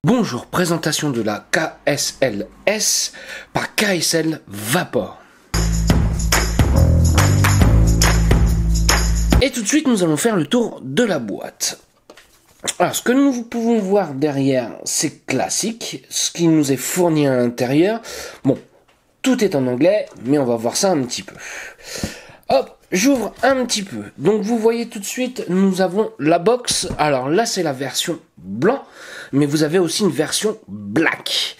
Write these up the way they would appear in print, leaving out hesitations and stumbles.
Bonjour, présentation de la KSL-S par KSL Vapor. Et tout de suite, nous allons faire le tour de la boîte. Alors, ce que nous pouvons voir derrière, c'est classique. Ce qui nous est fourni à l'intérieur, bon, tout est en anglais, mais on va voir ça un petit peu. Hop, j'ouvre un petit peu. Donc, vous voyez tout de suite, nous avons la box. Alors là, c'est la version blanc, mais vous avez aussi une version black.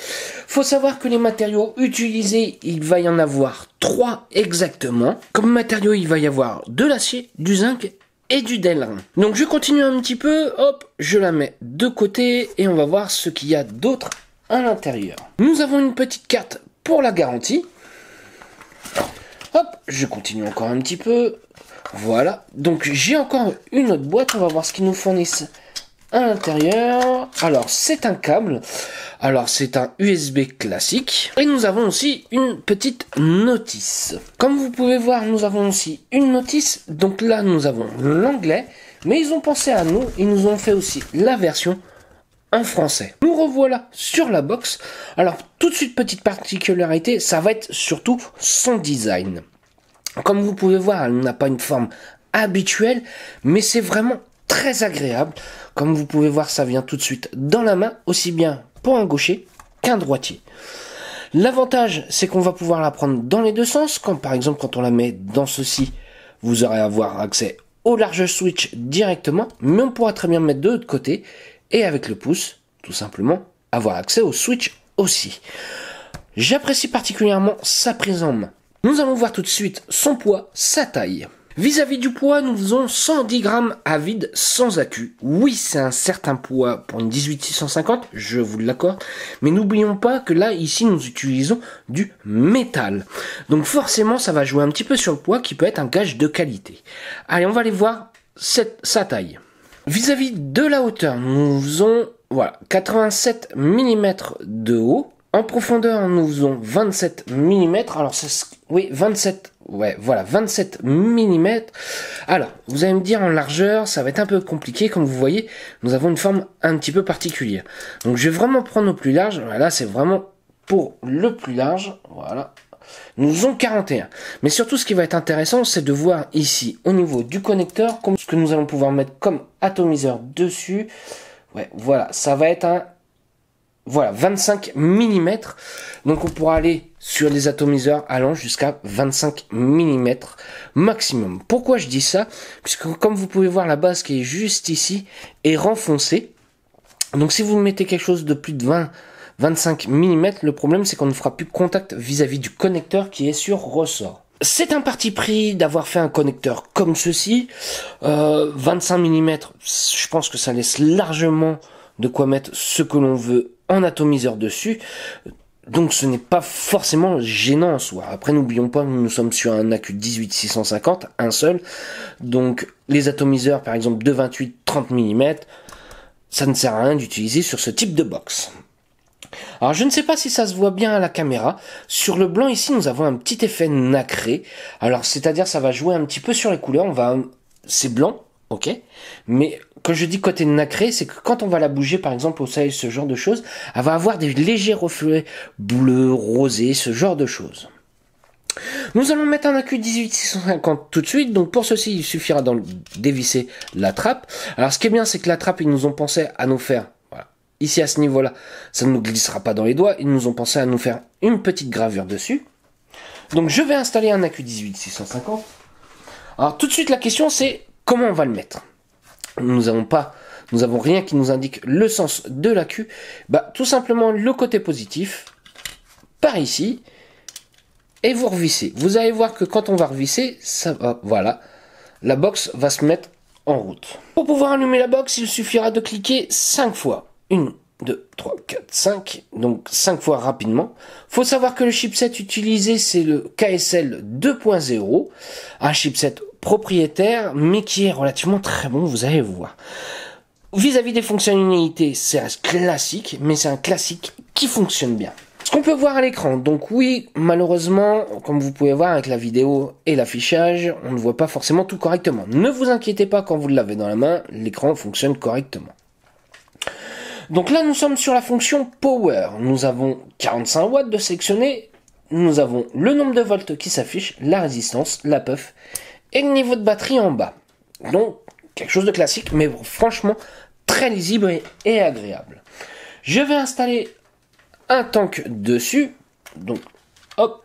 Faut savoir que les matériaux utilisés, il va y en avoir 3 exactement. Comme matériaux, il va y avoir de l'acier, du zinc et du Delrin. Donc je continue un petit peu, hop, je la mets de côté et on va voir ce qu'il y a d'autre à l'intérieur. Nous avons une petite carte pour la garantie. Hop, je continue encore un petit peu. Voilà, donc j'ai encore une autre boîte, on va voir ce qu'ils nous fournissent à l'intérieur. Alors c'est un câble, alors c'est un USB classique, et nous avons aussi une petite notice. Comme vous pouvez voir, nous avons aussi une notice, donc là nous avons l'anglais, mais ils ont pensé à nous, ils nous ont fait aussi la version en français. Nous revoilà sur la box. Alors tout de suite, petite particularité, ça va être surtout son design. Comme vous pouvez voir, elle n'a pas une forme habituelle, mais c'est vraiment très agréable. Comme vous pouvez voir, ça vient tout de suite dans la main, aussi bien pour un gaucher qu'un droitier. L'avantage, c'est qu'on va pouvoir la prendre dans les deux sens. Comme par exemple, quand on la met dans ceci, vous aurez avoir accès au large switch directement, mais on pourra très bien mettre de l'autre côté et avec le pouce, tout simplement, avoir accès au switch aussi. J'apprécie particulièrement sa prise en main. Nous allons voir tout de suite son poids, sa taille. Vis-à-vis du poids, nous faisons 110 grammes à vide sans accu. Oui, c'est un certain poids pour une 18650, je vous l'accorde. Mais n'oublions pas que là, ici, nous utilisons du métal. Donc forcément, ça va jouer un petit peu sur le poids qui peut être un gage de qualité. Allez, on va aller voir sa taille. Vis-à-vis de la hauteur, nous faisons voilà, 87 mm de haut. En profondeur, nous faisons 27 mm. Alors, oui, 27. Ouais, voilà, 27 mm. Alors, vous allez me dire en largeur, ça va être un peu compliqué. Comme vous voyez, nous avons une forme un petit peu particulière. Donc, je vais vraiment prendre au plus large. Voilà, c'est vraiment pour le plus large. Voilà. Nous faisons 41. Mais surtout, ce qui va être intéressant, c'est de voir ici, au niveau du connecteur, comme ce que nous allons pouvoir mettre comme atomiseur dessus. Ouais, voilà, ça va être un... Voilà, 25 mm. Donc on pourra aller sur les atomiseurs allant jusqu'à 25 mm maximum. Pourquoi je dis ça? Puisque comme vous pouvez voir, la base qui est juste ici est renfoncée. Donc si vous mettez quelque chose de plus de 25 mm, le problème c'est qu'on ne fera plus contact vis-à-vis du connecteur qui est sur ressort. C'est un parti pris d'avoir fait un connecteur comme ceci. 25 mm, je pense que ça laisse largement de quoi mettre ce que l'on veut en atomiseur dessus, donc ce n'est pas forcément gênant en soi. Après, n'oublions pas que nous sommes sur un accu 18650, un seul, donc les atomiseurs par exemple de 28-30 mm, ça ne sert à rien d'utiliser sur ce type de box. Alors je ne sais pas si ça se voit bien à la caméra, sur le blanc ici nous avons un petit effet nacré, alors c'est-à-dire ça va jouer un petit peu sur les couleurs, c'est blanc, ok, mais quand je dis côté nacré, c'est que quand on va la bouger, par exemple au soleil, ce genre de choses, elle va avoir des légers reflets bleus, rosés, ce genre de choses. Nous allons mettre un accu 18650 tout de suite, donc pour ceci, il suffira d'en dévisser la trappe. Alors ce qui est bien, c'est que la trappe, ils nous ont pensé à nous faire, voilà, ici à ce niveau-là, ça ne nous glissera pas dans les doigts, ils nous ont pensé à nous faire une petite gravure dessus. Donc je vais installer un accu 18650. Alors tout de suite, la question c'est comment on va le mettre. Nous avons rien qui nous indique le sens de l'accu. Bah, tout simplement le côté positif, par ici, et vous revissez. Vous allez voir que quand on va revisser, ça va, voilà, la box va se mettre en route. Pour pouvoir allumer la box, il suffira de cliquer 5 fois. 1, 2, 3, 4, 5, donc 5 fois rapidement. Faut savoir que le chipset utilisé, c'est le KSL 2.0, un chipset propriétaire, mais qui est relativement très bon, vous allez voir. Vis-à-vis des fonctionnalités, c'est un classique, mais c'est un classique qui fonctionne bien. Ce qu'on peut voir à l'écran, donc oui, malheureusement, comme vous pouvez voir avec la vidéo et l'affichage, on ne voit pas forcément tout correctement. Ne vous inquiétez pas quand vous l'avez dans la main, l'écran fonctionne correctement. Donc là, nous sommes sur la fonction Power. Nous avons 45 watts de sélectionner, nous avons le nombre de volts qui s'affiche, la résistance, la puff et le niveau de batterie en bas. Donc, quelque chose de classique, mais franchement, très lisible et agréable. Je vais installer un tank dessus, donc hop,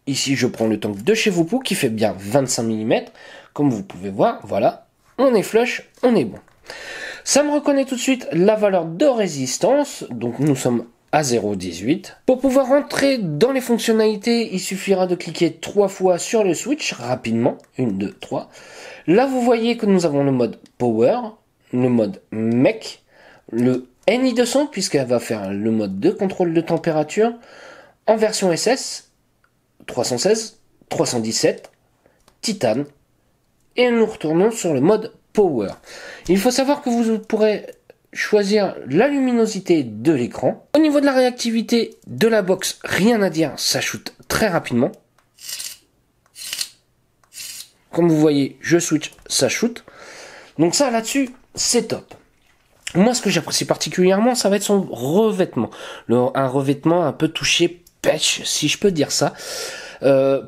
ici je prends le tank de chez Voopoo qui fait bien 25 mm, comme vous pouvez voir, voilà, on est flush, on est bon. Ça me reconnaît tout de suite la valeur de résistance, donc nous sommes à 0,18. Pour pouvoir rentrer dans les fonctionnalités, il suffira de cliquer 3 fois sur le switch, rapidement, 1, 2, 3. Là vous voyez que nous avons le mode Power, le mode Mech, le NI de son, puisqu'elle va faire le mode de contrôle de température, en version SS, 316, 317, Titane, et nous retournons sur le mode Power. Il faut savoir que vous pourrez choisir la luminosité de l'écran. Au niveau de la réactivité de la box, rien à dire, ça shoot très rapidement. Comme vous voyez, je switch, ça shoot. Donc ça, là-dessus, c'est top. Moi, ce que j'apprécie particulièrement, ça va être son revêtement. Un revêtement un peu touché pêche, si je peux dire ça.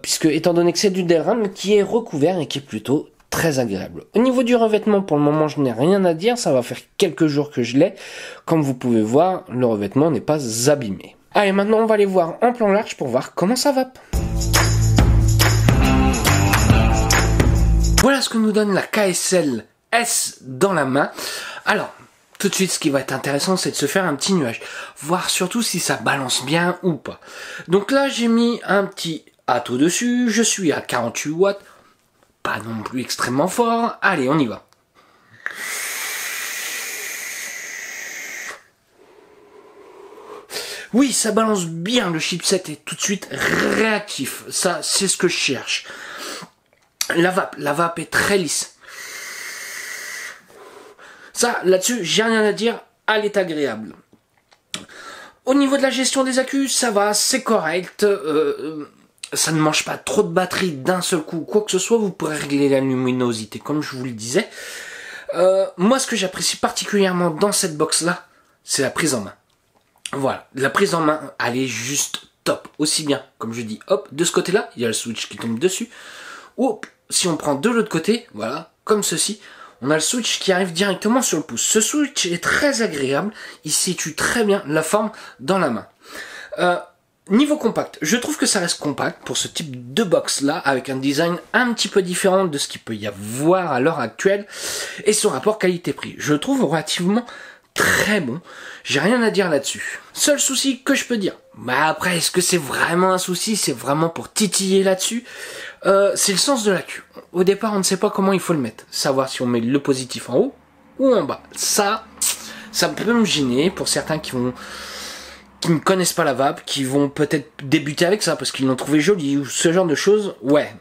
Puisque, étant donné que c'est du DRAM qui est recouvert et qui est plutôt très agréable. Au niveau du revêtement, pour le moment, je n'ai rien à dire. Ça va faire quelques jours que je l'ai. Comme vous pouvez voir, le revêtement n'est pas abîmé. Allez, maintenant, on va aller voir en plan large pour voir comment ça va. Voilà ce que nous donne la KSL S dans la main. Alors, tout de suite, ce qui va être intéressant, c'est de se faire un petit nuage. Voir surtout si ça balance bien ou pas. Donc là, j'ai mis un petit Atto dessus. Je suis à 48 watts. Pas non plus extrêmement fort. Allez, on y va. Oui, ça balance bien. Le chipset est tout de suite réactif. Ça, c'est ce que je cherche. La vape est très lisse. Ça, là-dessus, j'ai rien à dire, elle est agréable. Au niveau de la gestion des accus, ça va, c'est correct. Ça ne mange pas trop de batterie d'un seul coup. Quoi que ce soit, vous pourrez régler la luminosité, comme je vous le disais. Moi, ce que j'apprécie particulièrement dans cette box-là, c'est la prise en main. Voilà, la prise en main, elle est juste top. Aussi bien, comme je dis, hop, de ce côté-là, il y a le switch qui tombe dessus. Ou, si on prend de l'autre côté, voilà, comme ceci, on a le switch qui arrive directement sur le pouce. Ce switch est très agréable, il situe très bien la forme dans la main. Niveau compact, je trouve que ça reste compact pour ce type de box là, avec un design un petit peu différent de ce qu'il peut y avoir à l'heure actuelle, et son rapport qualité-prix. Je le trouve relativement très bon, j'ai rien à dire là-dessus. Seul souci que je peux dire, bah après, est-ce que c'est vraiment un souci, c'est vraiment pour titiller là-dessus, c'est le sens de l'accu. Au départ, on ne sait pas comment il faut le mettre. Savoir si on met le positif en haut ou en bas. Ça peut me gêner pour certains qui ne connaissent pas la vape, qui vont peut-être débuter avec ça parce qu'ils l'ont trouvé joli ou ce genre de choses. Ouais.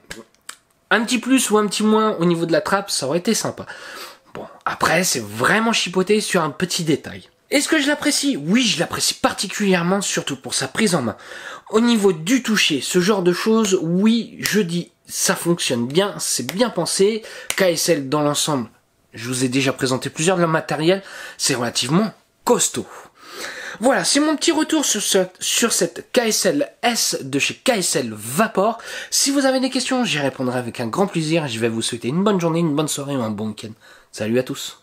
Un petit plus ou un petit moins au niveau de la trappe, ça aurait été sympa. Bon, après, c'est vraiment chipoté sur un petit détail. Est-ce que je l'apprécie? Oui, je l'apprécie particulièrement, surtout pour sa prise en main. Au niveau du toucher, ce genre de choses, oui, je dis, ça fonctionne bien, c'est bien pensé. KSL dans l'ensemble, je vous ai déjà présenté plusieurs de leur matériel, c'est relativement costaud. Voilà, c'est mon petit retour sur cette KSL S de chez KSL Vapor. Si vous avez des questions, j'y répondrai avec un grand plaisir. Je vais vous souhaiter une bonne journée, une bonne soirée ou un bon week-end. Salut à tous.